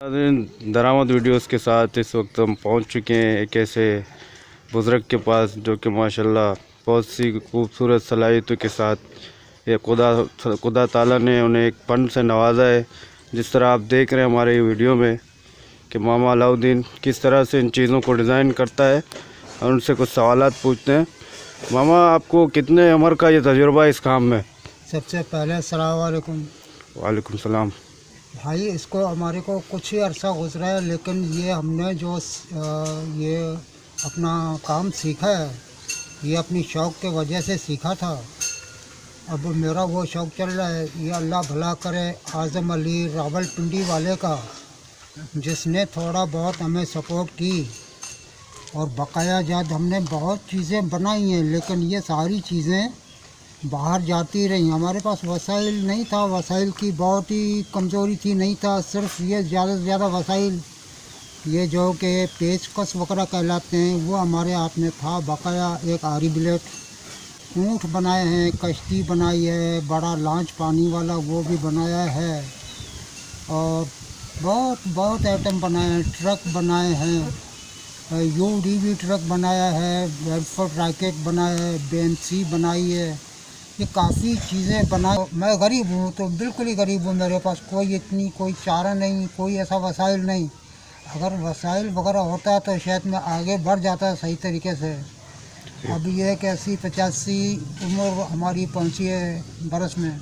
दरामद videos के साथ इस वक्त हम पहुंच चुके हैं एक ऐसे बुज़ुर्ग के पास जो कि माशाल्लाह बहुत सी खूबसूरत सलाहियतों के साथ ये खुदा ताला ने उन्हें एक फंड से नवाजा है। जिस तरह आप देख रहे हैं हमारे वीडियो में कि मामा अलाउद्दीन किस तरह से इन चीज़ों को डिज़ाइन करता है और उनसे कुछ सवालात पूछते हैं। मामा, आपको कितने उम्र का ये तजुर्बा है इस काम में? सबसे पहले अस्सलाम वालेकुम। वालेकुम सलाम। भाई, इसको हमारे को कुछ ही अरसा गुजरा है, लेकिन ये हमने जो ये अपना काम सीखा है, ये अपनी शौक़ के वजह से सीखा था। अब मेरा वो शौक़ चल रहा है। ये अल्लाह भला करे आज़म अली रावलपिंडी वाले का, जिसने थोड़ा बहुत हमें सपोर्ट की और बकाया जात हमने बहुत चीज़ें बनाई हैं, लेकिन ये सारी चीज़ें बाहर जाती रही। हमारे पास वसाइल नहीं था, वसाइल की बहुत ही कमज़ोरी थी। नहीं था सिर्फ ये ज़्यादा से ज़्यादा वसाइल, ये जो कि पेचकस वगैरह कहलाते हैं, वो हमारे हाथ में था। बकाया एक आरी ब्लेड, ऊँट बनाए हैं, कश्ती बनाई है, बड़ा लॉन्च पानी वाला वो भी बनाया है, और बहुत बहुत आइटम बनाए हैं। ट्रक बनाए हैं, UDV ट्रक बनाया है, बेडफोर्ड रैकेट बनाया है, बेंसी बनाई है। ये काफ़ी चीज़ें बनाए। मैं गरीब हूँ, तो बिल्कुल ही गरीब हूँ। मेरे पास कोई चारा नहीं, कोई ऐसा वसाइल नहीं। अगर वसाइल वगैरह होता तो शायद मैं आगे बढ़ जाता सही तरीके से। अब ये है कि 80-85 उम्र हमारी पहुँची है बरस में,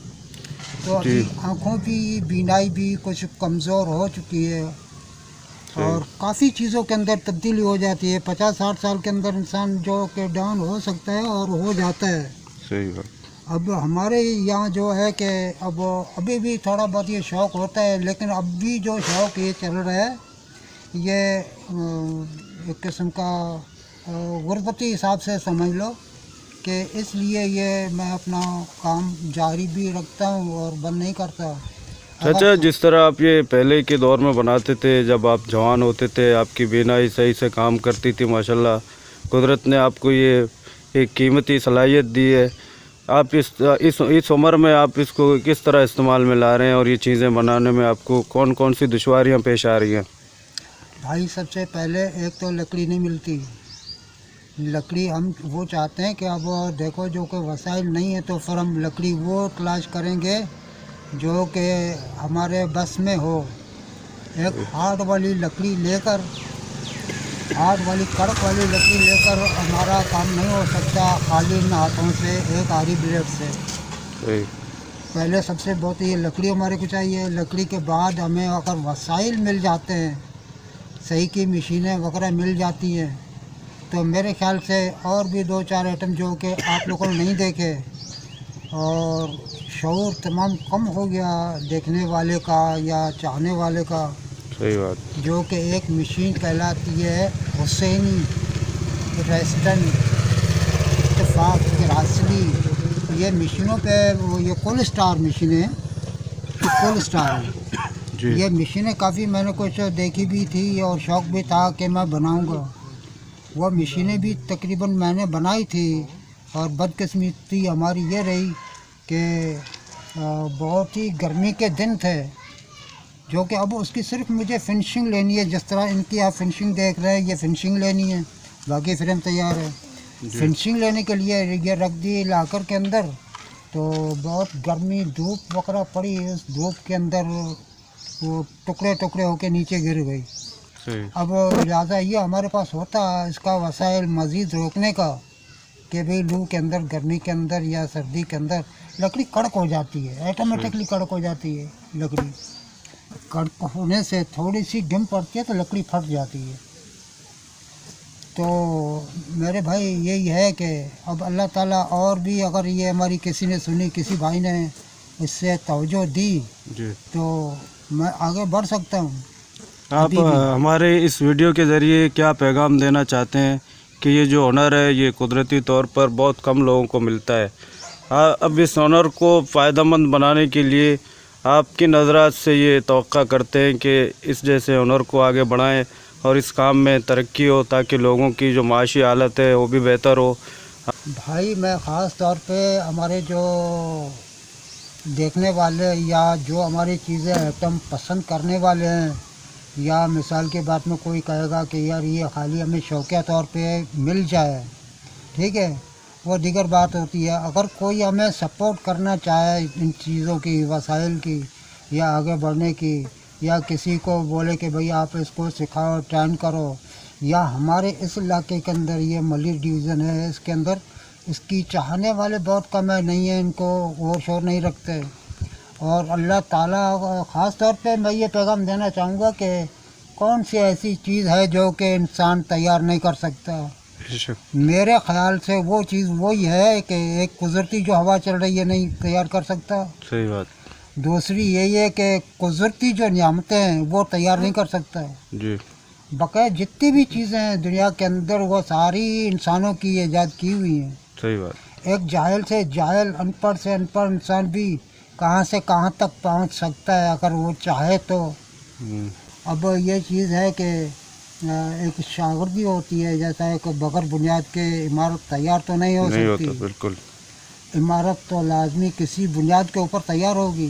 तो अभी आँखों की बीनाई भी कुछ कमज़ोर हो चुकी है और काफ़ी चीज़ों के अंदर तब्दीली हो जाती है। 50-60 साल के अंदर इंसान जो कि डाउन हो सकता है और हो जाता है। सही बात। अब हमारे यहाँ जो है कि अब अभी भी थोड़ा बहुत ये शौक़ होता है, लेकिन अब भी जो शौक़ ये चल रहा है, ये एक किस्म का गुरबती हिसाब से समझ लो कि इसलिए ये मैं अपना काम जारी भी रखता हूँ और बंद नहीं करता। चाचा, जिस तरह आप ये पहले के दौर में बनाते थे, जब आप जवान होते थे, आपकी बीनाई सही से काम करती थी, माशाल्लाह कुदरत ने आपको ये एक कीमती सलाहियत दी है। आप इस उम्र में आप इसको किस तरह इस्तेमाल में ला रहे हैं और ये चीज़ें बनाने में आपको कौन कौन सी दुश्वारियां पेश आ रही हैं? भाई, सबसे पहले एक तो लकड़ी नहीं मिलती। लकड़ी हम वो चाहते हैं कि अब देखो, जो कोई वसाइल नहीं है तो फिर हम लकड़ी वो तलाश करेंगे जो कि हमारे बस में हो। एक हार्ड वाली लकड़ी लेकर, हाथ वाली कड़क वाली लकड़ी लेकर हमारा काम नहीं हो सकता खाली इन हाथों से, एक आरी ब्लेड से। पहले सबसे बहुत ये लकड़ी हमारे को चाहिए। लकड़ी के बाद हमें अगर वसाइल मिल जाते हैं, सही की मशीनें वगैरह मिल जाती हैं, तो मेरे ख्याल से और भी 2-4 आइटम जो कि आप लोगों ने नहीं देखे, और शऊर तमाम कम हो गया देखने वाले का या चाहने वाले का। सही बात। जो कि एक मशीन कहलाती है हुसैनी रेस्टन इत्तेफाक रासली। ये मशीनों पे वो ये कोल स्टार मशीन है, कोल स्टार है। ये मशीनें काफ़ी मैंने कुछ देखी भी थी और शौक़ भी था कि मैं बनाऊंगा। वो मशीनें भी तकरीबन मैंने बनाई थी, और बदकिस्मती हमारी ये रही कि बहुत ही गर्मी के दिन थे, जो कि अब उसकी सिर्फ मुझे फिनिशिंग लेनी है। जिस तरह इनकी आप फिनिशिंग देख रहे हैं, ये फिनिशिंग लेनी है, बाकी फ्रेम तैयार है। फिनिशिंग लेने के लिए ये रख दी लाकर के अंदर, तो बहुत गर्मी धूप वगैरह पड़ी, उस धूप के अंदर वो टुकड़े टुकड़े होके नीचे गिर गई। अब लिहाजा ये हमारे पास होता इसका वसाइल मज़ीद रोकने का कि भाई लू के अंदर, गर्मी के अंदर या सर्दी के अंदर लकड़ी कड़क हो जाती है, ऑटोमेटिकली कड़क हो जाती है। लकड़ी कड़क होने से थोड़ी सी गिम पड़ती है तो लकड़ी फट जाती है। तो मेरे भाई यही है कि अब अल्लाह ताला और भी, अगर ये हमारी किसी ने सुनी, किसी भाई ने इससे तवज्जो दी, तो मैं आगे बढ़ सकता हूँ। आप हमारे इस वीडियो के ज़रिए क्या पैगाम देना चाहते हैं कि ये जो हुनर है ये कुदरती तौर पर बहुत कम लोगों को मिलता है। अब इस हुनर को फ़ायदेमंद बनाने के लिए आपकी नज़रात से ये तवक्का करते हैं कि इस जैसे हुनर को आगे बढ़ाएं और इस काम में तरक्की हो, ताकि लोगों की जो माशी हालत है वो भी बेहतर हो। भाई, मैं ख़ास तौर पे हमारे जो देखने वाले या जो हमारी चीज़ें आइटम पसंद करने वाले हैं, या मिसाल के बात में कोई कहेगा कि यार ये खाली हमें शौकिया तौर पे मिल जाए, ठीक है, वो दीगर बात होती है। अगर कोई हमें सपोर्ट करना चाहे इन चीज़ों की, वसाइल की, या आगे बढ़ने की, या किसी को बोले कि भाई आप इसको सिखाओ, ट्रेन करो, या हमारे इस इलाके के अंदर ये मलिर डिवीज़न है, इसके अंदर इसकी चाहने वाले बहुत कम है, नहीं है, इनको वो शोर नहीं रखते। और अल्लाह ताला ख़ास तौर पे मैं ये पैगाम देना चाहूँगा कि कौन सी ऐसी चीज़ है जो कि इंसान तैयार नहीं कर सकता। बेशक। मेरे ख्याल से वो चीज़ वही है कि एक कुदरती जो हवा चल रही है नहीं तैयार कर सकता। सही बात। दूसरी यही है कि कुदरती जो नियामतें हैं वो तैयार नहीं कर सकता। जी। बकाया जितनी भी चीज़ें हैं दुनिया के अंदर वो सारी इंसानों की ईजाद की हुई हैं। सही बात। एक जाहिल से जाहिल, अनपढ़ से अनपढ़ इंसान भी कहाँ से कहाँ तक पहुँच सकता है अगर वो चाहे तो। अब ये चीज़ है कि एक शागिर्दी होती है, जैसा एक बगैर बुनियाद के इमारत तैयार तो नहीं हो नहीं सकती। होता, बिल्कुल। इमारत तो लाजमी किसी बुनियाद के ऊपर तैयार होगी।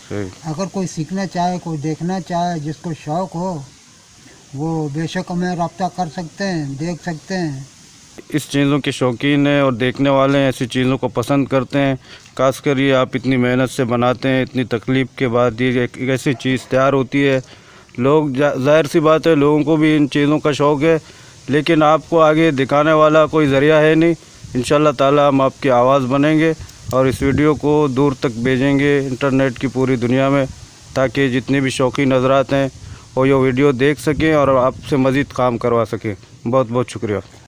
सही। अगर कोई सीखना चाहे, कोई देखना चाहे, जिसको शौक़ हो, वो बेशक हमें रब्ता कर सकते हैं, देख सकते हैं। इस चीज़ों के शौकीन हैं और देखने वाले हैं, ऐसी चीज़ों को पसंद करते हैं। खासकर ये आप इतनी मेहनत से बनाते हैं, इतनी तकलीफ़ के बाद ये एक ऐसी चीज़ तैयार होती है। लोग ज़ाहिर सी बात है, लोगों को भी इन चीज़ों का शौक़ है, लेकिन आपको आगे दिखाने वाला कोई ज़रिया है नहीं। इंशाल्लाह ताला हम आपकी आवाज़ बनेंगे और इस वीडियो को दूर तक भेजेंगे इंटरनेट की पूरी दुनिया में, ताकि जितने भी शौकीन हज़रात हैं वो ये वीडियो देख सकें और आपसे मज़ीद काम करवा सकें। बहुत बहुत शुक्रिया।